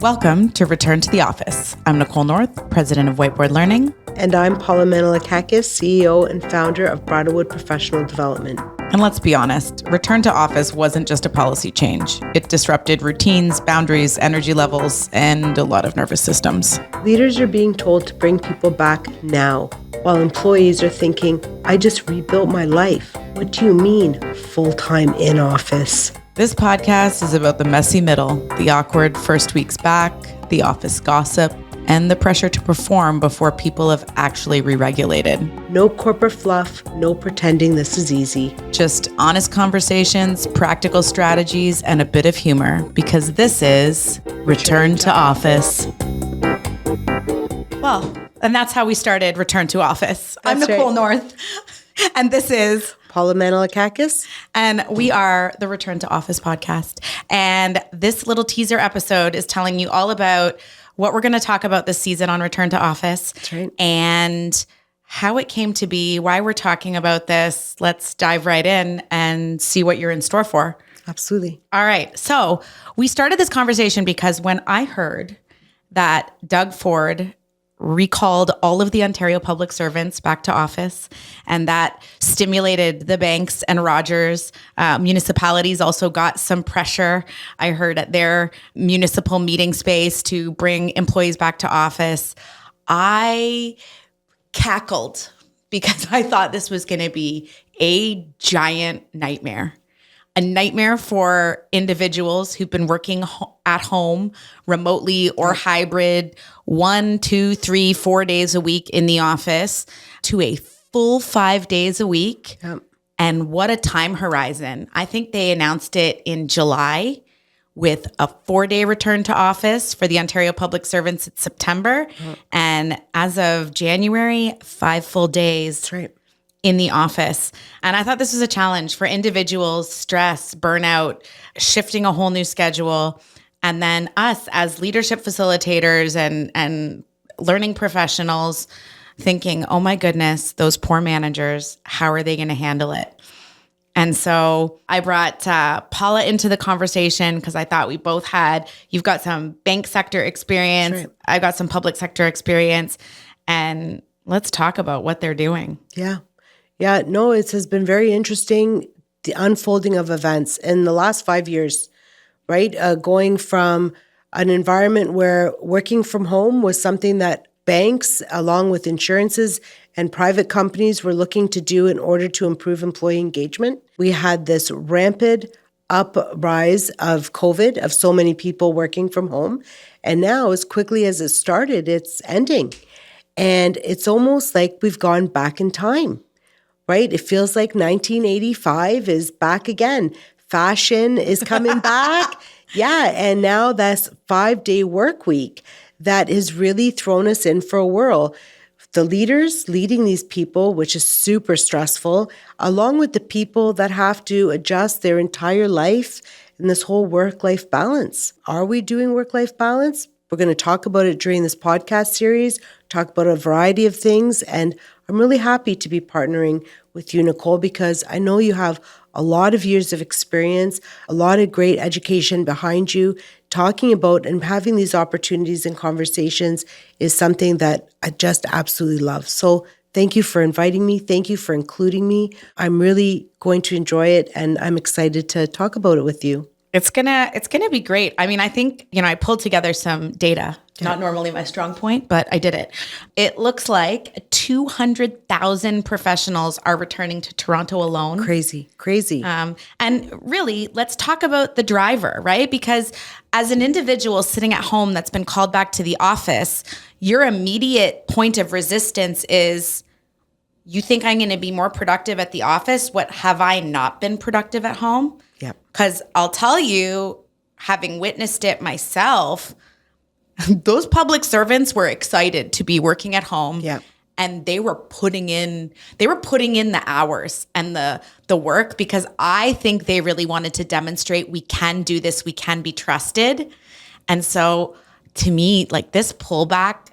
Welcome to Return to the Office. I'm Nicole North, president of Whiteboard Learning. And I'm Paula Manolakakis, CEO and founder of Bridalwood Professional Development. And let's be honest, return to office wasn't just a policy change. It disrupted routines, boundaries, energy levels, and a lot of nervous systems. Leaders are being told to bring people back now, while employees are thinking, I just rebuilt my life. What do you mean, full-time in office? This podcast is about the messy middle, the awkward first weeks back, the office gossip, and the pressure to perform before people have actually re-regulated. No corporate fluff, no pretending this is easy. Just honest conversations, practical strategies, and a bit of humor, because this is Return to Office. Well, and that's how we started Return to Office. I'm Nicole North, and this is Paula Manolakakis. And we are the Return to Office podcast. And this little teaser episode is telling you all about what we're going to talk about this season on Return to Office. That's right. And how it came to be, why we're talking about this. Let's dive right in and see what you're in store for. Absolutely. All right. So we started this conversation because when I heard that Doug Ford recalled all of the Ontario public servants back to office, and that stimulated the banks and Rogers. Municipalities also got some pressure, I heard, at their municipal meeting space to bring employees back to office. I cackled because I thought this was going to be a giant nightmare. A nightmare for individuals who've been working at home remotely or hybrid 1, 2, 3, 4 days a week in the office to a full 5 days a week. Yep. And what a time horizon. I think they announced it in July with a 4-day return to office for the Ontario public servants in September. Yep. And as of January, 5 full days. That's right. In the office. And I thought this was a challenge for individuals, stress, burnout, shifting a whole new schedule. And then us as leadership facilitators and learning professionals thinking, oh my goodness, those poor managers, how are they going to handle it? And so I brought Paula into the conversation because I thought we both you've got some bank sector experience. Right. I've got some public sector experience. And let's talk about what they're doing. Yeah, no, it has been very interesting, the unfolding of events in the last 5 years, right? Going from an environment where working from home was something that banks, along with insurances and private companies, were looking to do in order to improve employee engagement. We had this rampant uprise of COVID, of so many people working from home. And now, as quickly as it started, it's ending. And it's almost like we've gone back in time. Right? It feels like 1985 is back again. Fashion is coming back. Yeah. And now that's 5-day work week that has really thrown us in for a whirl. The leaders leading these people, which is super stressful, along with the people that have to adjust their entire life in this whole work-life balance. Are we doing work-life balance? We're going to talk about it during this podcast series, talk about a variety of things. And I'm really happy to be partnering with you, Nicole, because I know you have a lot of years of experience, a lot of great education behind you. Talking about and having these opportunities and conversations is something that I just absolutely love. So thank you for inviting me. Thank you for including me. I'm really going to enjoy it, and I'm excited to talk about it with you. It's gonna be great. I mean, I think, I pulled together some data, not normally my strong point, but I did it. It looks like 200,000 professionals are returning to Toronto alone. Crazy. And really, let's talk about the driver, right? Because as an individual sitting at home that's been called back to the office, your immediate point of resistance is, you think I'm going to be more productive at the office? What, have I not been productive at home? Yeah. Because I'll tell you, having witnessed it myself, those public servants were excited to be working at home. Yeah. And they were putting in the hours and the work, because I think they really wanted to demonstrate we can do this, we can be trusted. And so to me, like, this pullback,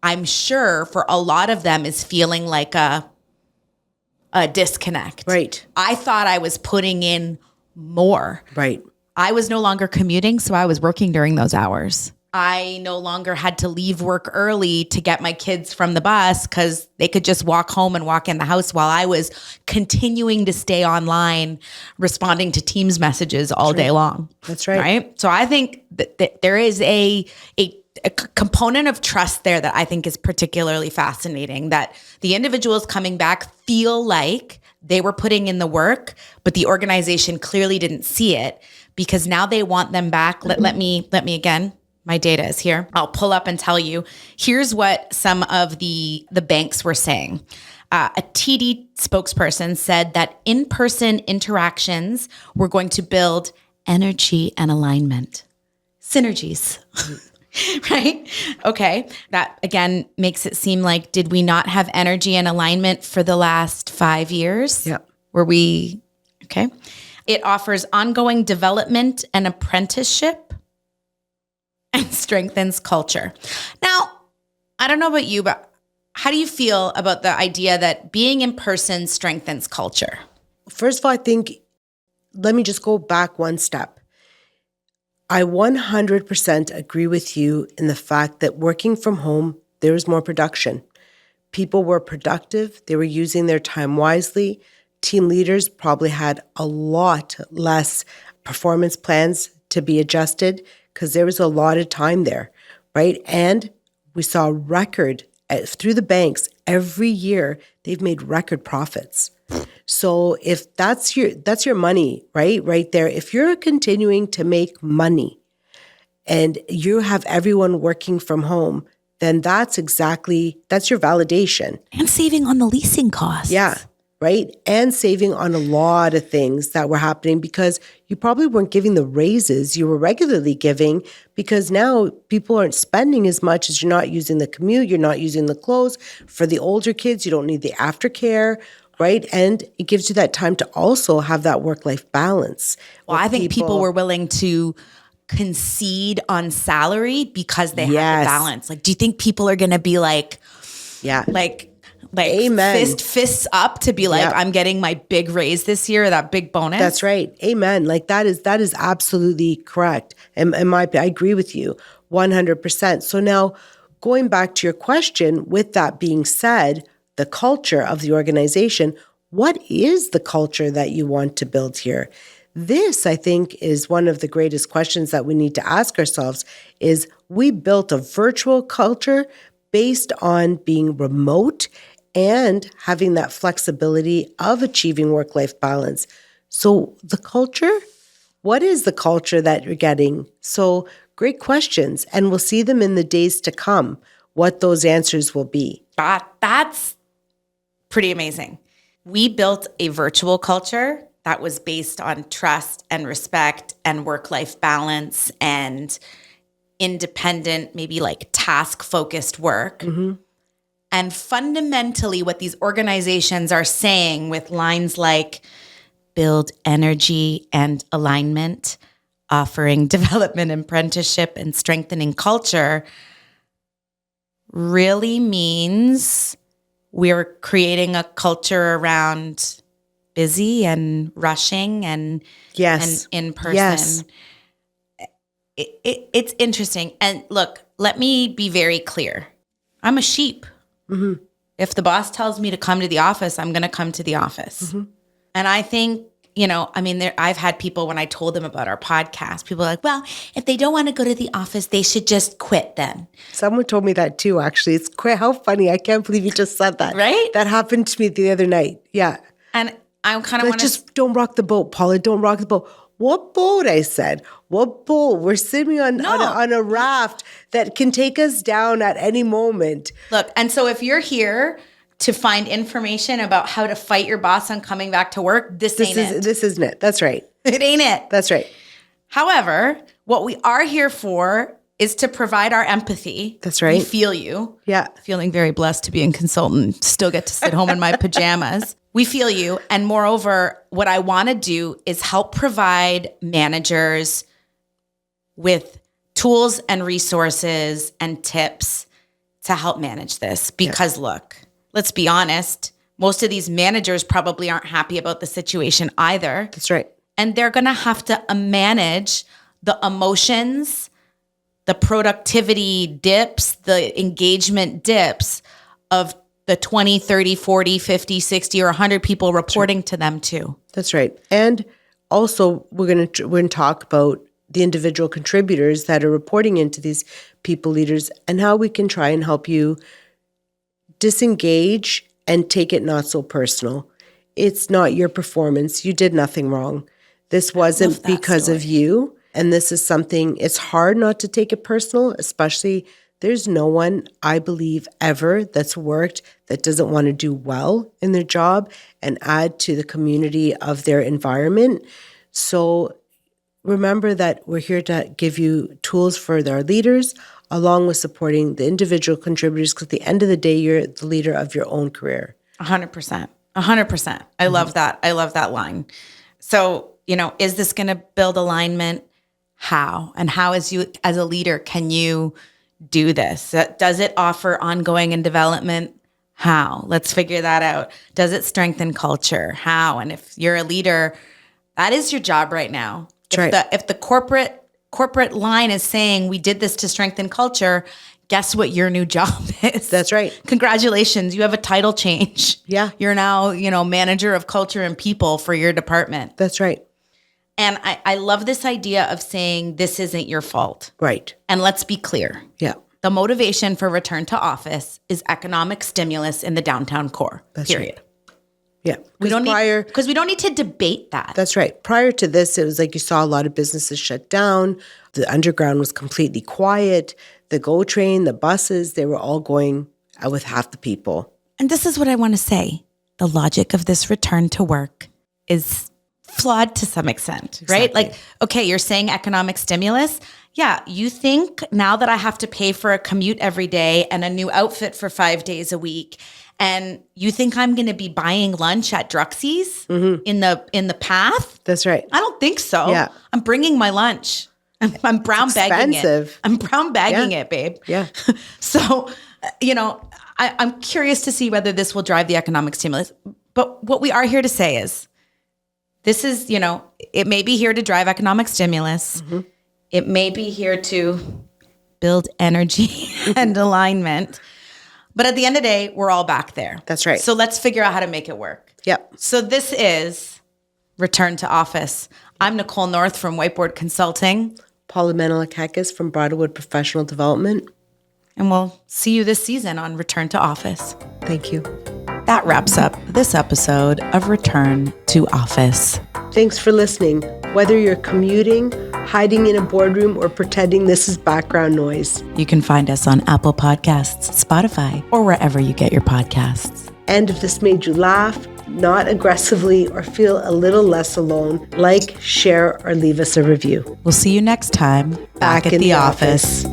I'm sure for a lot of them is feeling like a disconnect. Right. I thought I was putting in more. Right. I was no longer commuting, so I was working during those hours. I no longer had to leave work early to get my kids from the bus because they could just walk home and walk in the house while I was continuing to stay online, responding to Teams messages all day long. That's right. Right. So I think that there is a component of trust there that I think is particularly fascinating, that the individuals coming back feel like they were putting in the work, but the organization clearly didn't see it because now they want them back. Let me again. My data is here. I'll pull up and tell you. Here's what some of the banks were saying. A TD spokesperson said that in-person interactions were going to build energy and alignment. Synergies. Right? Okay. That again makes it seem like, did we not have energy and alignment for the last 5 years? Yeah. Were we? Okay. It offers ongoing development and apprenticeship and strengthens culture. Now, I don't know about you, but how do you feel about the idea that being in person strengthens culture? First of all, I think, let me just go back one step. I 100% agree with you in the fact that working from home, there was more production. People were productive. They were using their time wisely. Team leaders probably had a lot less performance plans to be adjusted because there was a lot of time there, right? And we saw record through the banks every year. They've made record profits. So if that's your money, right there. If you're continuing to make money and you have everyone working from home, then that's your validation. And saving on the leasing costs. Yeah. Right? And saving on a lot of things that were happening because you probably weren't giving the raises you were regularly giving because now people aren't spending as much as you're not using the commute, you're not using the clothes. For the older kids, you don't need the aftercare, right? And it gives you that time to also have that work-life balance. Well, I think people were willing to concede on salary because they had the balance. Like, do you think people are going to be like, Amen. Fists up to be like, I'm getting my big raise this year, that big bonus? That's right. Amen. Like that is absolutely correct. And I agree with you 100%. So now going back to your question, with that being said, the culture of the organization, what is the culture that you want to build here? This, I think, is one of the greatest questions that we need to ask ourselves is we built a virtual culture based on being remote and having that flexibility of achieving work-life balance. So the culture, what is the culture that you're getting? So great questions, and we'll see them in the days to come, what those answers will be. That's pretty amazing. We built a virtual culture that was based on trust and respect and work-life balance and independent, maybe like task-focused work. Mm-hmm. And fundamentally, what these organizations are saying with lines like build energy and alignment, offering development and apprenticeship, and strengthening culture really means we're creating a culture around busy and rushing and in person. Yes. It's interesting. And look, let me be very clear. I'm a sheep. Mm-hmm. If the boss tells me to come to the office, I'm going to come to the office. Mm-hmm. And I think, I've had people, when I told them about our podcast, people are like, well, if they don't want to go to the office, they should just quit then. Someone told me that too, actually. It's quite, how funny. I can't believe you just said that. Right? That happened to me the other night. Yeah. And I kind of want to... Just don't rock the boat, Paula. Don't rock the boat. What boat? I said. What boat? We're sitting on a raft that can take us down at any moment. Look, and so if you're here to find information about how to fight your boss on coming back to work, this ain't it. This isn't it. That's right. It ain't it. That's right. However, what we are here for is to provide our empathy. That's right. We feel you. Yeah. Feeling very blessed to be a consultant, still get to sit home in my pajamas. We feel you. And moreover, what I want to do is help provide managers with tools and resources and tips to help manage this. Because look, let's be honest, most of these managers probably aren't happy about the situation either. That's right. And they're going to have to manage the emotions the productivity dips, the engagement dips of the 20, 30, 40, 50, 60, or 100 people reporting to them too. That's right. And also, we're going to talk about the individual contributors that are reporting into these people leaders and how we can try and help you disengage and take it not so personal. It's not your performance. You did nothing wrong. This wasn't because of you. And this is something, it's hard not to take it personal, especially there's no one, I believe, ever that's worked that doesn't want to do well in their job and add to the community of their environment. So remember that we're here to give you tools for our leaders, along with supporting the individual contributors, because at the end of the day, you're the leader of your own career. 100%. 100%. I love that. I love that line. So, is this going to build alignment? How? And how, as a leader, can you do this? Does it offer ongoing and development? How? Let's figure that out. Does it strengthen culture? How? And if you're a leader, that is your job right now. If the corporate line is saying we did this to strengthen culture, guess what your new job is? That's right. Congratulations. You have a title change. Yeah. You're now, manager of culture and people for your department. That's right. And I love this idea of saying this isn't your fault. Right. And let's be clear. Yeah. The motivation for return to office is economic stimulus in the downtown core. That's period. Right. Yeah. Because we don't need to debate that. That's right. Prior to this, it was like you saw a lot of businesses shut down. The underground was completely quiet. The GO train, the buses, they were all going with half the people. And this is what I want to say. The logic of this return to work is flawed to some extent, right? Exactly. Like, okay, you're saying economic stimulus. Yeah, you think now that I have to pay for a commute every day and a new outfit for 5 days a week, and you think I'm going to be buying lunch at Druxy's in the path? That's right. I don't think so. Yeah. I'm bringing my lunch. I'm brown bagging it. I'm brown bagging it, babe. Yeah. So, I'm curious to see whether this will drive the economic stimulus. But what we are here to say is, this is, it may be here to drive economic stimulus. Mm-hmm. It may be here to build energy and alignment. But at the end of the day, we're all back there. That's right. So let's figure out how to make it work. Yep. So this is Return to Office. I'm Nicole North from Whiteboard Consulting. Paula Manolakakis from Bridalwood Professional Development. And we'll see you this season on Return to Office. Thank you. That wraps up this episode of Return to Office. Thanks for listening. Whether you're commuting, hiding in a boardroom, or pretending this is background noise. You can find us on Apple Podcasts, Spotify, or wherever you get your podcasts. And if this made you laugh, not aggressively, or feel a little less alone, like, share, or leave us a review. We'll see you next time back at the office.